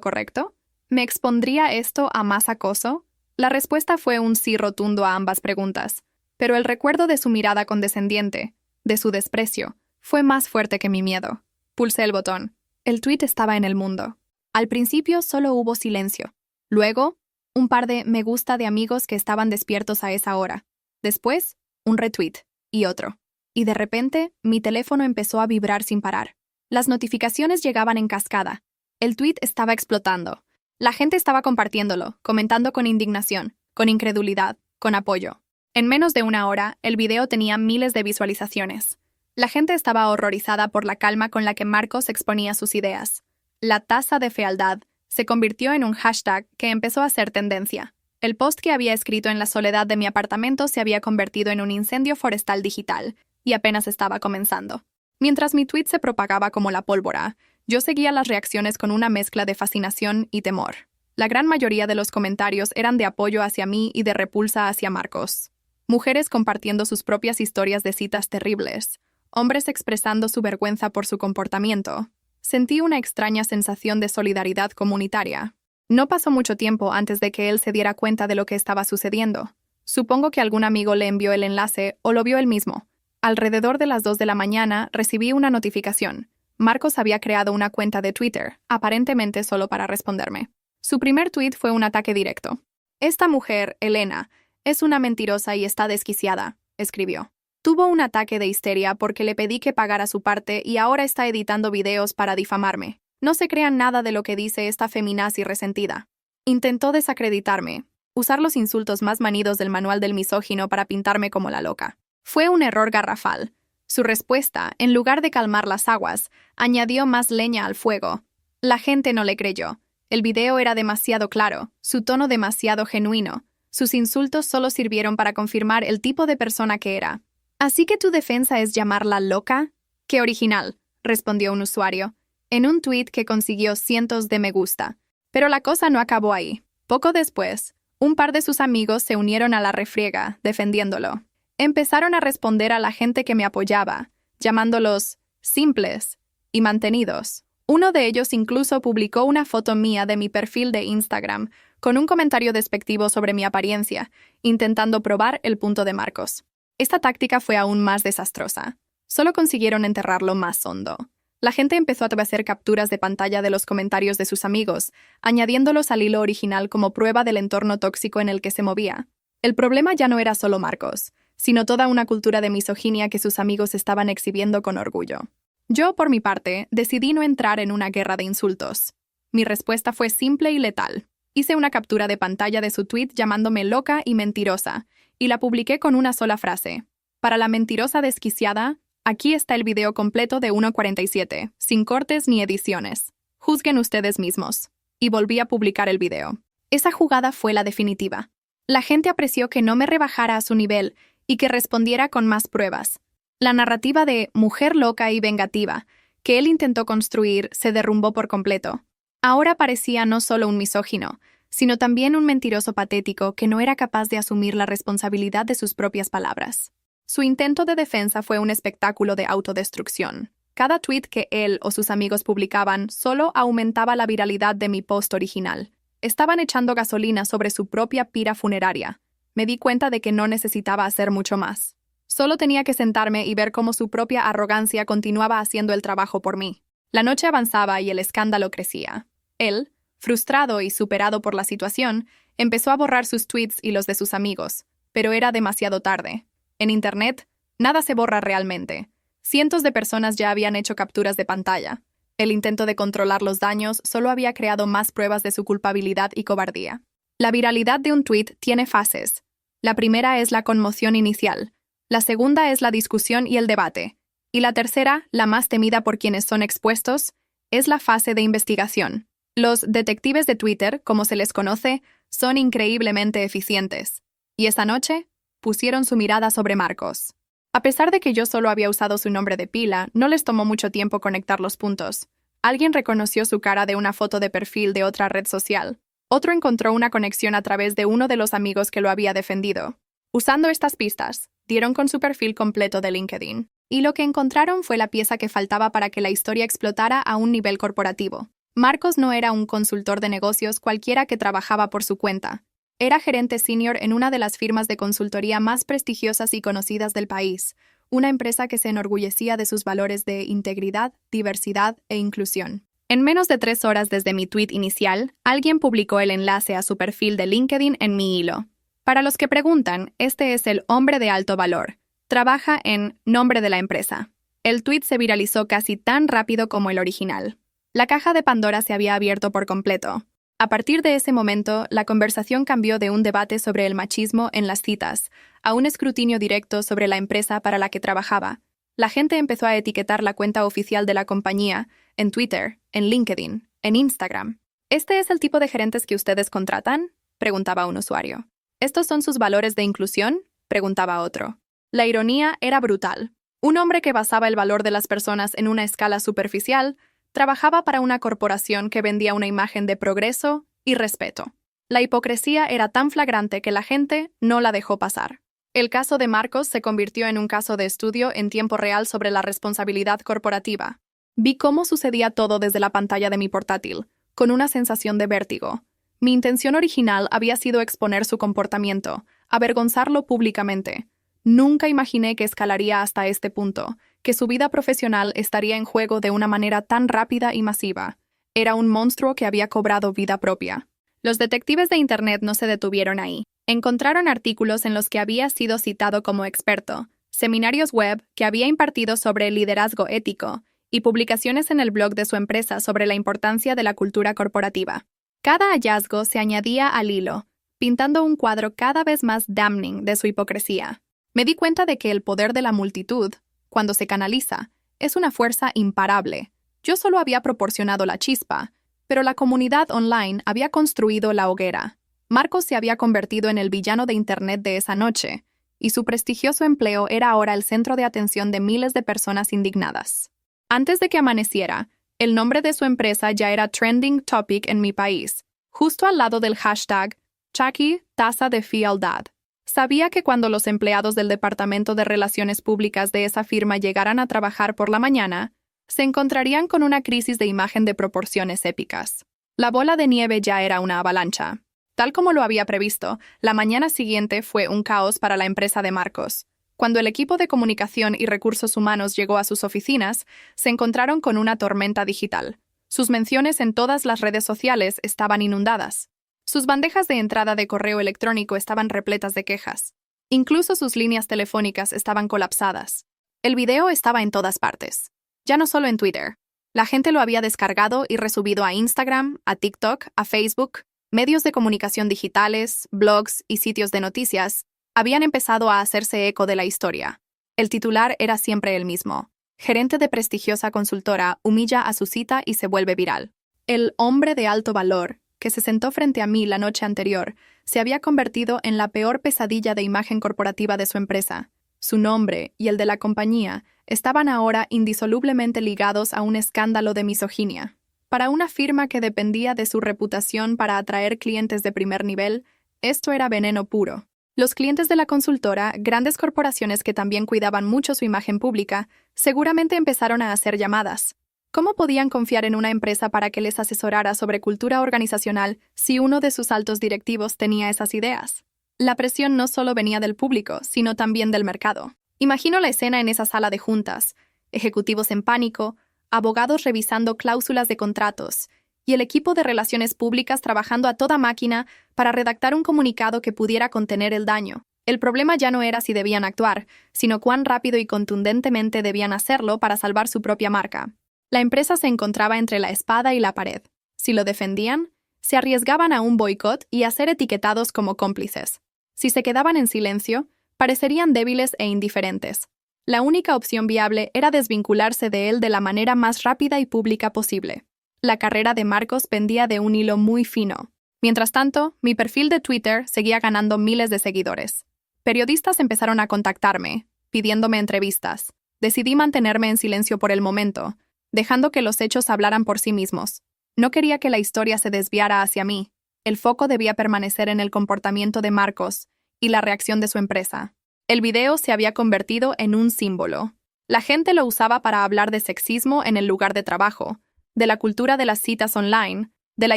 correcto? ¿Me expondría esto a más acoso? La respuesta fue un sí rotundo a ambas preguntas, pero el recuerdo de su mirada condescendiente, de su desprecio, fue más fuerte que mi miedo. Pulsé el botón. El tuit estaba en el mundo. Al principio solo hubo silencio. Luego, un par de me gusta de amigos que estaban despiertos a esa hora. Después, un retweet y otro. Y de repente, mi teléfono empezó a vibrar sin parar. Las notificaciones llegaban en cascada. El tuit estaba explotando. La gente estaba compartiéndolo, comentando con indignación, con incredulidad, con apoyo. En menos de una hora, el video tenía miles de visualizaciones. La gente estaba horrorizada por la calma con la que Marcos exponía sus ideas. La tasa de fealdad se convirtió en un hashtag que empezó a ser tendencia. El post que había escrito en la soledad de mi apartamento se había convertido en un incendio forestal digital, y apenas estaba comenzando. Mientras mi tweet se propagaba como la pólvora, yo seguía las reacciones con una mezcla de fascinación y temor. La gran mayoría de los comentarios eran de apoyo hacia mí y de repulsa hacia Marcos. Mujeres compartiendo sus propias historias de citas terribles. Hombres expresando su vergüenza por su comportamiento. Sentí una extraña sensación de solidaridad comunitaria. No pasó mucho tiempo antes de que él se diera cuenta de lo que estaba sucediendo. Supongo que algún amigo le envió el enlace o lo vio él mismo. Alrededor de las 2 de la mañana recibí una notificación. Marcos había creado una cuenta de Twitter, aparentemente solo para responderme. Su primer tweet fue un ataque directo. Esta mujer, Elena, es una mentirosa y está desquiciada, escribió. Tuvo un ataque de histeria porque le pedí que pagara su parte y ahora está editando videos para difamarme. No se crean nada de lo que dice esta feminazi resentida. Intentó desacreditarme, usar los insultos más manidos del manual del misógino para pintarme como la loca. Fue un error garrafal. Su respuesta, en lugar de calmar las aguas, añadió más leña al fuego. La gente no le creyó. El video era demasiado claro, su tono demasiado genuino. Sus insultos solo sirvieron para confirmar el tipo de persona que era. ¿Así que tu defensa es llamarla loca? ¡Qué original!, respondió un usuario, en un tuit que consiguió cientos de me gusta. Pero la cosa no acabó ahí. Poco después, un par de sus amigos se unieron a la refriega, defendiéndolo. Empezaron a responder a la gente que me apoyaba, llamándolos simples y mantenidos. Uno de ellos incluso publicó una foto mía de mi perfil de Instagram, con un comentario despectivo sobre mi apariencia, intentando probar el punto de Marcos. Esta táctica fue aún más desastrosa. Solo consiguieron enterrarlo más hondo. La gente empezó a hacer capturas de pantalla de los comentarios de sus amigos, añadiéndolos al hilo original como prueba del entorno tóxico en el que se movía. El problema ya no era solo Marcos, sino toda una cultura de misoginia que sus amigos estaban exhibiendo con orgullo. Yo, por mi parte, decidí no entrar en una guerra de insultos. Mi respuesta fue simple y letal. Hice una captura de pantalla de su tweet llamándome loca y mentirosa, y la publiqué con una sola frase. Para la mentirosa desquiciada, aquí está el video completo de 1:47, sin cortes ni ediciones. Juzguen ustedes mismos. Y volví a publicar el video. Esa jugada fue la definitiva. La gente apreció que no me rebajara a su nivel y que respondiera con más pruebas. La narrativa de mujer loca y vengativa que él intentó construir se derrumbó por completo. Ahora parecía no solo un misógino, sino también un mentiroso patético que no era capaz de asumir la responsabilidad de sus propias palabras. Su intento de defensa fue un espectáculo de autodestrucción. Cada tweet que él o sus amigos publicaban solo aumentaba la viralidad de mi post original. Estaban echando gasolina sobre su propia pira funeraria. Me di cuenta de que no necesitaba hacer mucho más. Solo tenía que sentarme y ver cómo su propia arrogancia continuaba haciendo el trabajo por mí. La noche avanzaba y el escándalo crecía. Él, frustrado y superado por la situación, empezó a borrar sus tweets y los de sus amigos, pero era demasiado tarde. En Internet, nada se borra realmente. Cientos de personas ya habían hecho capturas de pantalla. El intento de controlar los daños solo había creado más pruebas de su culpabilidad y cobardía. La viralidad de un tweet tiene fases. La primera es la conmoción inicial, la segunda es la discusión y el debate, y la tercera, la más temida por quienes son expuestos, es la fase de investigación. Los detectives de Twitter, como se les conoce, son increíblemente eficientes. Y esa noche, pusieron su mirada sobre Marcos. A pesar de que yo solo había usado su nombre de pila, no les tomó mucho tiempo conectar los puntos. Alguien reconoció su cara de una foto de perfil de otra red social. Otro encontró una conexión a través de uno de los amigos que lo había defendido. Usando estas pistas, dieron con su perfil completo de LinkedIn. Y lo que encontraron fue la pieza que faltaba para que la historia explotara a un nivel corporativo. Marcos no era un consultor de negocios cualquiera que trabajaba por su cuenta. Era gerente senior en una de las firmas de consultoría más prestigiosas y conocidas del país, una empresa que se enorgullecía de sus valores de integridad, diversidad e inclusión. En menos de 3 horas desde mi tweet inicial, alguien publicó el enlace a su perfil de LinkedIn en mi hilo. Para los que preguntan, este es el hombre de alto valor. Trabaja en nombre de la empresa. El tweet se viralizó casi tan rápido como el original. La caja de Pandora se había abierto por completo. A partir de ese momento, la conversación cambió de un debate sobre el machismo en las citas a un escrutinio directo sobre la empresa para la que trabajaba. La gente empezó a etiquetar la cuenta oficial de la compañía en Twitter, en LinkedIn, en Instagram. ¿Este es el tipo de gerentes que ustedes contratan?, preguntaba un usuario. ¿Estos son sus valores de inclusión?, preguntaba otro. La ironía era brutal. Un hombre que basaba el valor de las personas en una escala superficial trabajaba para una corporación que vendía una imagen de progreso y respeto. La hipocresía era tan flagrante que la gente no la dejó pasar. El caso de Marcos se convirtió en un caso de estudio en tiempo real sobre la responsabilidad corporativa. Vi cómo sucedía todo desde la pantalla de mi portátil, con una sensación de vértigo. Mi intención original había sido exponer su comportamiento, avergonzarlo públicamente. Nunca imaginé que escalaría hasta este punto, que su vida profesional estaría en juego de una manera tan rápida y masiva. Era un monstruo que había cobrado vida propia. Los detectives de Internet no se detuvieron ahí. Encontraron artículos en los que había sido citado como experto, seminarios web que había impartido sobre liderazgo ético y publicaciones en el blog de su empresa sobre la importancia de la cultura corporativa. Cada hallazgo se añadía al hilo, pintando un cuadro cada vez más damning de su hipocresía. Me di cuenta de que el poder de la multitud, cuando se canaliza, es una fuerza imparable. Yo solo había proporcionado la chispa, pero la comunidad online había construido la hoguera. Marcos se había convertido en el villano de Internet de esa noche, y su prestigioso empleo era ahora el centro de atención de miles de personas indignadas. Antes de que amaneciera, el nombre de su empresa ya era trending topic en mi país, justo al lado del hashtag Chaki tasa de fealdad. Sabía que cuando los empleados del Departamento de Relaciones Públicas de esa firma llegaran a trabajar por la mañana, se encontrarían con una crisis de imagen de proporciones épicas. La bola de nieve ya era una avalancha. Tal como lo había previsto, la mañana siguiente fue un caos para la empresa de Marcos. Cuando el equipo de comunicación y recursos humanos llegó a sus oficinas, se encontraron con una tormenta digital. Sus menciones en todas las redes sociales estaban inundadas. Sus bandejas de entrada de correo electrónico estaban repletas de quejas. Incluso sus líneas telefónicas estaban colapsadas. El video estaba en todas partes. Ya no solo en Twitter. La gente lo había descargado y resubido a Instagram, a TikTok, a Facebook. Medios de comunicación digitales, blogs y sitios de noticias habían empezado a hacerse eco de la historia. El titular era siempre el mismo. Gerente de prestigiosa consultora humilla a su cita y se vuelve viral. El hombre de alto valor, que se sentó frente a mí la noche anterior, se había convertido en la peor pesadilla de imagen corporativa de su empresa. Su nombre y el de la compañía estaban ahora indisolublemente ligados a un escándalo de misoginia. Para una firma que dependía de su reputación para atraer clientes de primer nivel, esto era veneno puro. Los clientes de la consultora, grandes corporaciones que también cuidaban mucho su imagen pública, seguramente empezaron a hacer llamadas. ¿Cómo podían confiar en una empresa para que les asesorara sobre cultura organizacional si uno de sus altos directivos tenía esas ideas? La presión no solo venía del público, sino también del mercado. Imagino la escena en esa sala de juntas, ejecutivos en pánico, abogados revisando cláusulas de contratos, y el equipo de relaciones públicas trabajando a toda máquina para redactar un comunicado que pudiera contener el daño. El problema ya no era si debían actuar, sino cuán rápido y contundentemente debían hacerlo para salvar su propia marca. La empresa se encontraba entre la espada y la pared. Si lo defendían, se arriesgaban a un boicot y a ser etiquetados como cómplices. Si se quedaban en silencio, parecerían débiles e indiferentes. La única opción viable era desvincularse de él de la manera más rápida y pública posible. La carrera de Marcos pendía de un hilo muy fino. Mientras tanto, mi perfil de Twitter seguía ganando miles de seguidores. Periodistas empezaron a contactarme, pidiéndome entrevistas. Decidí mantenerme en silencio por el momento, dejando que los hechos hablaran por sí mismos. No quería que la historia se desviara hacia mí. El foco debía permanecer en el comportamiento de Marcos y la reacción de su empresa. El video se había convertido en un símbolo. La gente lo usaba para hablar de sexismo en el lugar de trabajo, de la cultura de las citas online, de la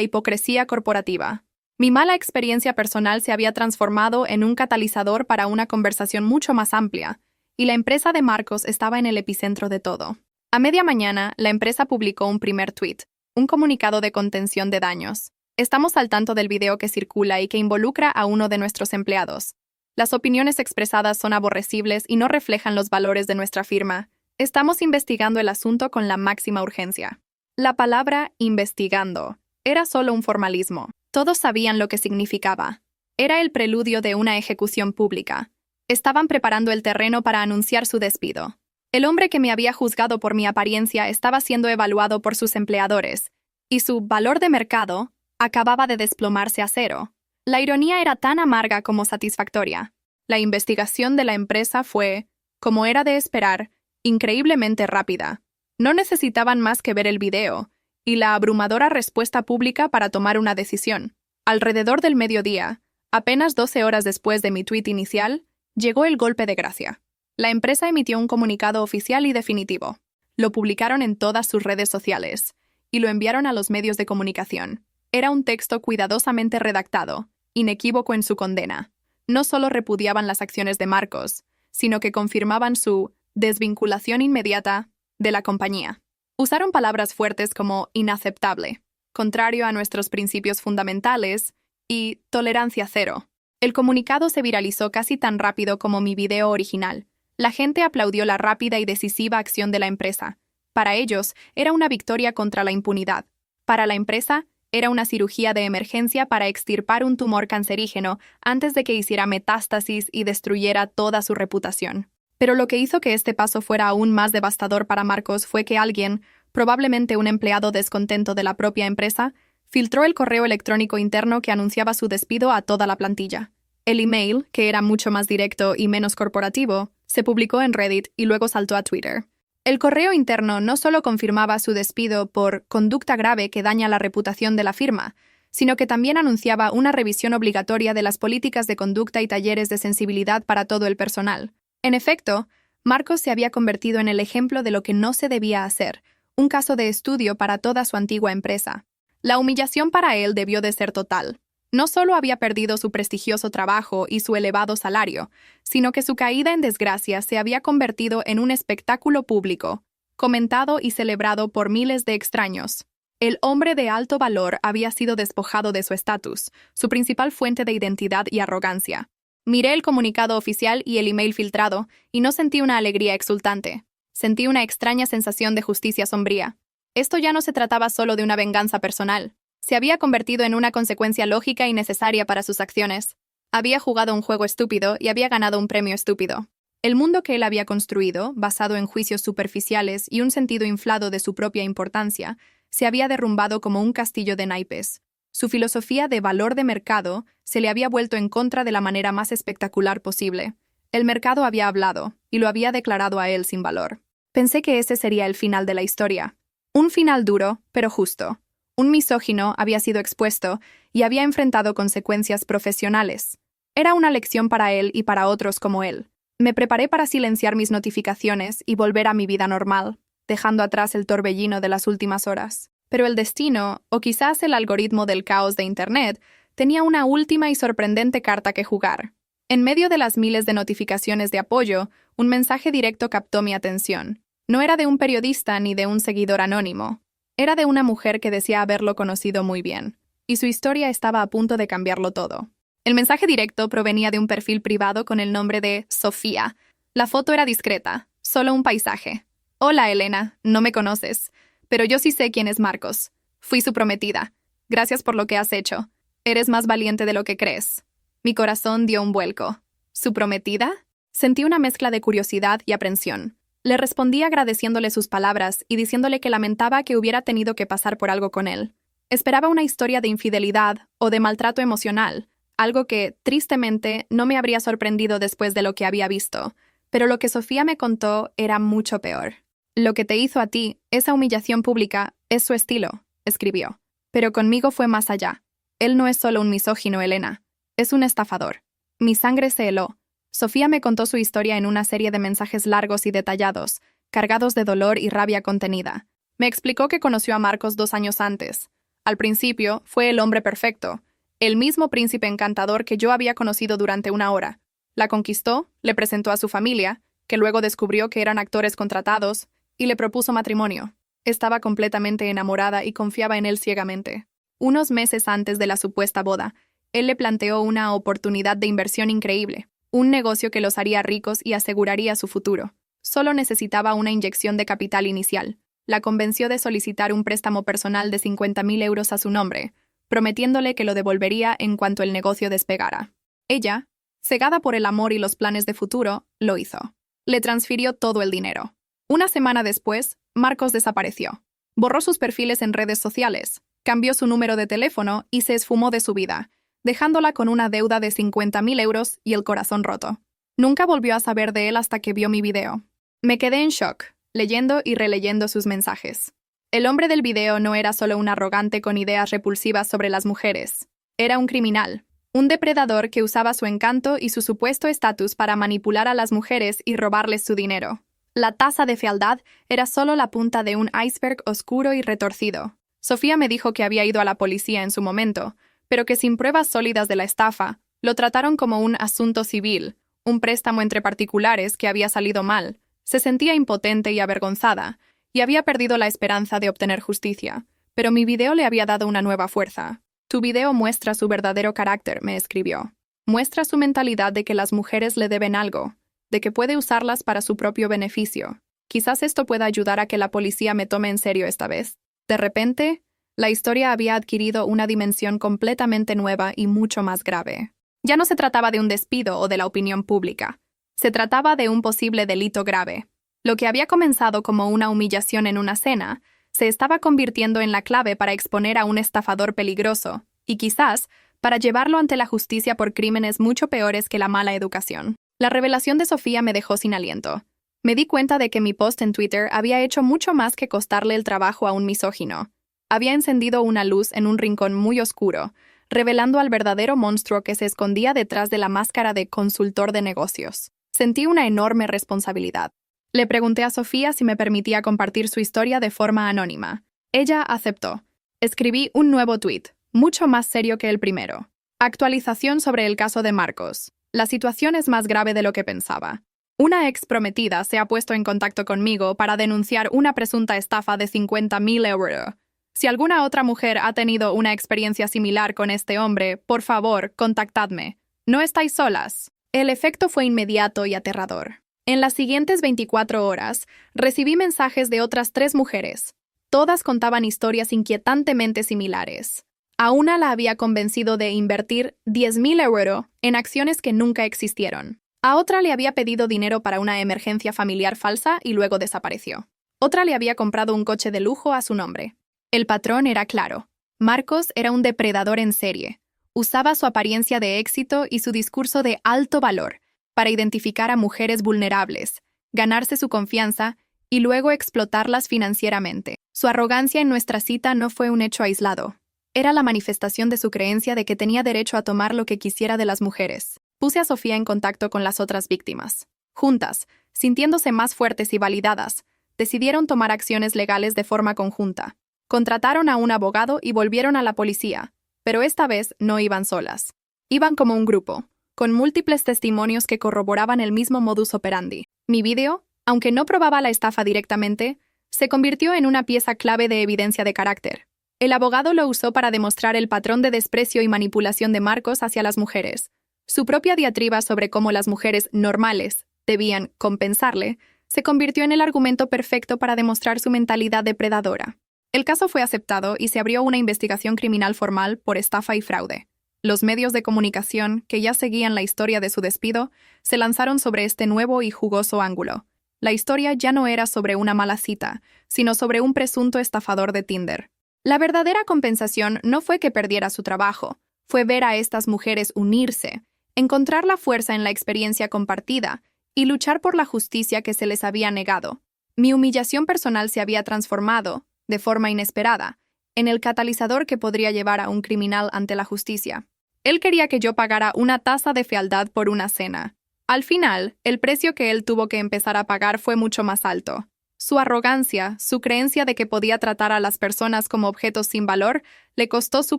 hipocresía corporativa. Mi mala experiencia personal se había transformado en un catalizador para una conversación mucho más amplia, y la empresa de Marcos estaba en el epicentro de todo. A media mañana, la empresa publicó un primer tuit, un comunicado de contención de daños. Estamos al tanto del video que circula y que involucra a uno de nuestros empleados. Las opiniones expresadas son aborrecibles y no reflejan los valores de nuestra firma. Estamos investigando el asunto con la máxima urgencia. La palabra investigando era solo un formalismo. Todos sabían lo que significaba. Era el preludio de una ejecución pública. Estaban preparando el terreno para anunciar su despido. El hombre que me había juzgado por mi apariencia estaba siendo evaluado por sus empleadores, y su valor de mercado acababa de desplomarse a cero. La ironía era tan amarga como satisfactoria. La investigación de la empresa fue, como era de esperar, increíblemente rápida. No necesitaban más que ver el video y la abrumadora respuesta pública para tomar una decisión. Alrededor del mediodía, apenas 12 horas después de mi tuit inicial, llegó el golpe de gracia. La empresa emitió un comunicado oficial y definitivo. Lo publicaron en todas sus redes sociales y lo enviaron a los medios de comunicación. Era un texto cuidadosamente redactado, inequívoco en su condena. No solo repudiaban las acciones de Marcos, sino que confirmaban su desvinculación inmediata de la compañía. Usaron palabras fuertes como inaceptable, contrario a nuestros principios fundamentales, y tolerancia cero. El comunicado se viralizó casi tan rápido como mi video original. La gente aplaudió la rápida y decisiva acción de la empresa. Para ellos, era una victoria contra la impunidad. Para la empresa, era una cirugía de emergencia para extirpar un tumor cancerígeno antes de que hiciera metástasis y destruyera toda su reputación. Pero lo que hizo que este paso fuera aún más devastador para Marcos fue que alguien, probablemente un empleado descontento de la propia empresa, filtró el correo electrónico interno que anunciaba su despido a toda la plantilla. El email, que era mucho más directo y menos corporativo, se publicó en Reddit y luego saltó a Twitter. El correo interno no solo confirmaba su despido por conducta grave que daña la reputación de la firma, sino que también anunciaba una revisión obligatoria de las políticas de conducta y talleres de sensibilidad para todo el personal. En efecto, Marcos se había convertido en el ejemplo de lo que no se debía hacer, un caso de estudio para toda su antigua empresa. La humillación para él debió de ser total. No solo había perdido su prestigioso trabajo y su elevado salario, sino que su caída en desgracia se había convertido en un espectáculo público, comentado y celebrado por miles de extraños. El hombre de alto valor había sido despojado de su estatus, su principal fuente de identidad y arrogancia. Miré el comunicado oficial y el email filtrado, y no sentí una alegría exultante. Sentí una extraña sensación de justicia sombría. Esto ya no se trataba solo de una venganza personal. Se había convertido en una consecuencia lógica y necesaria para sus acciones. Había jugado un juego estúpido y había ganado un premio estúpido. El mundo que él había construido, basado en juicios superficiales y un sentido inflado de su propia importancia, se había derrumbado como un castillo de naipes. Su filosofía de valor de mercado se le había vuelto en contra de la manera más espectacular posible. El mercado había hablado, y lo había declarado a él sin valor. Pensé que ese sería el final de la historia. Un final duro, pero justo. Un misógino había sido expuesto y había enfrentado consecuencias profesionales. Era una lección para él y para otros como él. Me preparé para silenciar mis notificaciones y volver a mi vida normal. dejando atrás el torbellino de las últimas horas. Pero el destino, o quizás el algoritmo del caos de Internet, tenía una última y sorprendente carta que jugar. En medio de las miles de notificaciones de apoyo, un mensaje directo captó mi atención. No era de un periodista ni de un seguidor anónimo. Era de una mujer que decía haberlo conocido muy bien, y su historia estaba a punto de cambiarlo todo. El mensaje directo provenía de un perfil privado con el nombre de Sofía. La foto era discreta, solo un paisaje. Hola, Elena, no me conoces, pero yo sí sé quién es Marcos. Fui su prometida. Gracias por lo que has hecho. Eres más valiente de lo que crees. Mi corazón dio un vuelco. ¿Su prometida? Sentí una mezcla de curiosidad y aprensión. Le respondí agradeciéndole sus palabras y diciéndole que lamentaba que hubiera tenido que pasar por algo con él. Esperaba una historia de infidelidad o de maltrato emocional, algo que, tristemente, no me habría sorprendido después de lo que había visto, pero lo que Sofía me contó era mucho peor. Lo que te hizo a ti, esa humillación pública, es su estilo, escribió. Pero conmigo fue más allá. Él no es solo un misógino, Elena. Es un estafador. Mi sangre se heló. Sofía me contó su historia en una serie de mensajes largos y detallados, cargados de dolor y rabia contenida. Me explicó que conoció a Marcos 2 años antes. Al principio, fue el hombre perfecto, el mismo príncipe encantador que yo había conocido durante una hora. La conquistó, le presentó a su familia, que luego descubrió que eran actores contratados, y le propuso matrimonio. Estaba completamente enamorada y confiaba en él ciegamente. Unos meses antes de la supuesta boda, él le planteó una oportunidad de inversión increíble, un negocio que los haría ricos y aseguraría su futuro. Solo necesitaba una inyección de capital inicial. La convenció de solicitar un préstamo personal de 50.000 euros a su nombre, prometiéndole que lo devolvería en cuanto el negocio despegara. Ella, cegada por el amor y los planes de futuro, lo hizo. Le transfirió todo el dinero. Una semana después, Marcos desapareció. Borró sus perfiles en redes sociales, cambió su número de teléfono y se esfumó de su vida, dejándola con una deuda de 50.000 euros y el corazón roto. Nunca volvió a saber de él hasta que vio mi video. Me quedé en shock, leyendo y releyendo sus mensajes. El hombre del video no era solo un arrogante con ideas repulsivas sobre las mujeres. Era un criminal, un depredador que usaba su encanto y su supuesto estatus para manipular a las mujeres y robarles su dinero. La tasa de fealdad era solo la punta de un iceberg oscuro y retorcido. Sofía me dijo que había ido a la policía en su momento, pero que sin pruebas sólidas de la estafa, lo trataron como un asunto civil, un préstamo entre particulares que había salido mal. Se sentía impotente y avergonzada, y había perdido la esperanza de obtener justicia, pero mi video le había dado una nueva fuerza. Tu video muestra su verdadero carácter, me escribió. Muestra su mentalidad de que las mujeres le deben algo, de que puede usarlas para su propio beneficio. Quizás esto pueda ayudar a que la policía me tome en serio esta vez. De repente, la historia había adquirido una dimensión completamente nueva y mucho más grave. Ya no se trataba de un despido o de la opinión pública. Se trataba de un posible delito grave. Lo que había comenzado como una humillación en una cena, se estaba convirtiendo en la clave para exponer a un estafador peligroso, y quizás para llevarlo ante la justicia por crímenes mucho peores que la mala educación. La revelación de Sofía me dejó sin aliento. Me di cuenta de que mi post en Twitter había hecho mucho más que costarle el trabajo a un misógino. Había encendido una luz en un rincón muy oscuro, revelando al verdadero monstruo que se escondía detrás de la máscara de consultor de negocios. Sentí una enorme responsabilidad. Le pregunté a Sofía si me permitía compartir su historia de forma anónima. Ella aceptó. Escribí un nuevo tuit, mucho más serio que el primero. Actualización sobre el caso de Marcos. La situación es más grave de lo que pensaba. Una ex prometida se ha puesto en contacto conmigo para denunciar una presunta estafa de 50.000 euros. Si alguna otra mujer ha tenido una experiencia similar con este hombre, por favor, contactadme. No estáis solas. El efecto fue inmediato y aterrador. En las siguientes 24 horas, recibí mensajes de otras 3 mujeres. Todas contaban historias inquietantemente similares. A una la había convencido de invertir 10.000 euros en acciones que nunca existieron. A otra le había pedido dinero para una emergencia familiar falsa y luego desapareció. Otra le había comprado un coche de lujo a su nombre. El patrón era claro. Marcos era un depredador en serie. Usaba su apariencia de éxito y su discurso de alto valor para identificar a mujeres vulnerables, ganarse su confianza y luego explotarlas financieramente. Su arrogancia en nuestra cita no fue un hecho aislado. Era la manifestación de su creencia de que tenía derecho a tomar lo que quisiera de las mujeres. Puse a Sofía en contacto con las otras víctimas. Juntas, sintiéndose más fuertes y validadas, decidieron tomar acciones legales de forma conjunta. Contrataron a un abogado y volvieron a la policía, pero esta vez no iban solas. Iban como un grupo, con múltiples testimonios que corroboraban el mismo modus operandi. Mi vídeo, aunque no probaba la estafa directamente, se convirtió en una pieza clave de evidencia de carácter. El abogado lo usó para demostrar el patrón de desprecio y manipulación de Marcos hacia las mujeres. Su propia diatriba sobre cómo las mujeres normales debían compensarle se convirtió en el argumento perfecto para demostrar su mentalidad depredadora. El caso fue aceptado y se abrió una investigación criminal formal por estafa y fraude. Los medios de comunicación, que ya seguían la historia de su despido, se lanzaron sobre este nuevo y jugoso ángulo. La historia ya no era sobre una mala cita, sino sobre un presunto estafador de Tinder. La verdadera compensación no fue que perdiera su trabajo, fue ver a estas mujeres unirse, encontrar la fuerza en la experiencia compartida y luchar por la justicia que se les había negado. Mi humillación personal se había transformado, de forma inesperada, en el catalizador que podría llevar a un criminal ante la justicia. Él quería que yo pagara una tasa de fealdad por una cena. Al final, el precio que él tuvo que empezar a pagar fue mucho más alto. Su arrogancia, su creencia de que podía tratar a las personas como objetos sin valor, le costó su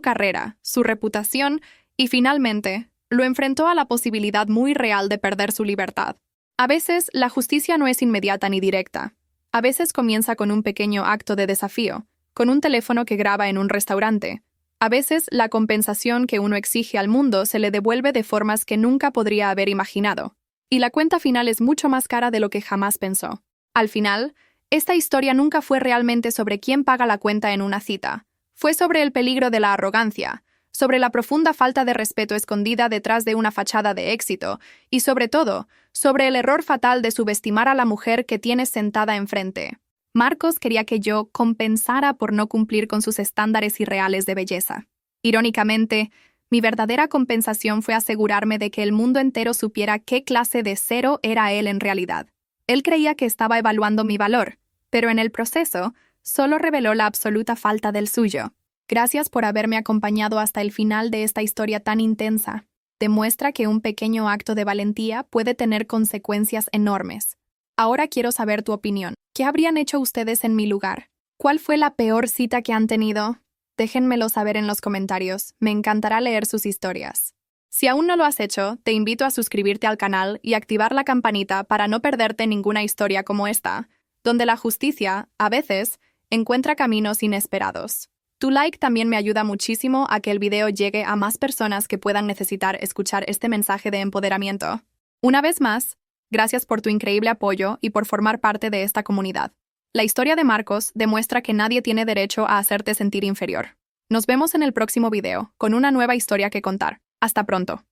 carrera, su reputación y, finalmente, lo enfrentó a la posibilidad muy real de perder su libertad. A veces, la justicia no es inmediata ni directa. A veces comienza con un pequeño acto de desafío, con un teléfono que graba en un restaurante. A veces, la compensación que uno exige al mundo se le devuelve de formas que nunca podría haber imaginado. Y la cuenta final es mucho más cara de lo que jamás pensó. Al final, esta historia nunca fue realmente sobre quién paga la cuenta en una cita. Fue sobre el peligro de la arrogancia, sobre la profunda falta de respeto escondida detrás de una fachada de éxito y, sobre todo, sobre el error fatal de subestimar a la mujer que tienes sentada enfrente. Marcos quería que yo compensara por no cumplir con sus estándares irreales de belleza. Irónicamente, mi verdadera compensación fue asegurarme de que el mundo entero supiera qué clase de cero era él en realidad. Él creía que estaba evaluando mi valor, pero en el proceso solo reveló la absoluta falta del suyo. Gracias por haberme acompañado hasta el final de esta historia tan intensa. Demuestra que un pequeño acto de valentía puede tener consecuencias enormes. Ahora quiero saber tu opinión. ¿Qué habrían hecho ustedes en mi lugar? ¿Cuál fue la peor cita que han tenido? Déjenmelo saber en los comentarios. Me encantará leer sus historias. Si aún no lo has hecho, te invito a suscribirte al canal y activar la campanita para no perderte ninguna historia como esta, donde la justicia, a veces, encuentra caminos inesperados. Tu like también me ayuda muchísimo a que el video llegue a más personas que puedan necesitar escuchar este mensaje de empoderamiento. Una vez más, gracias por tu increíble apoyo y por formar parte de esta comunidad. La historia de Marcos demuestra que nadie tiene derecho a hacerte sentir inferior. Nos vemos en el próximo video, con una nueva historia que contar. Hasta pronto.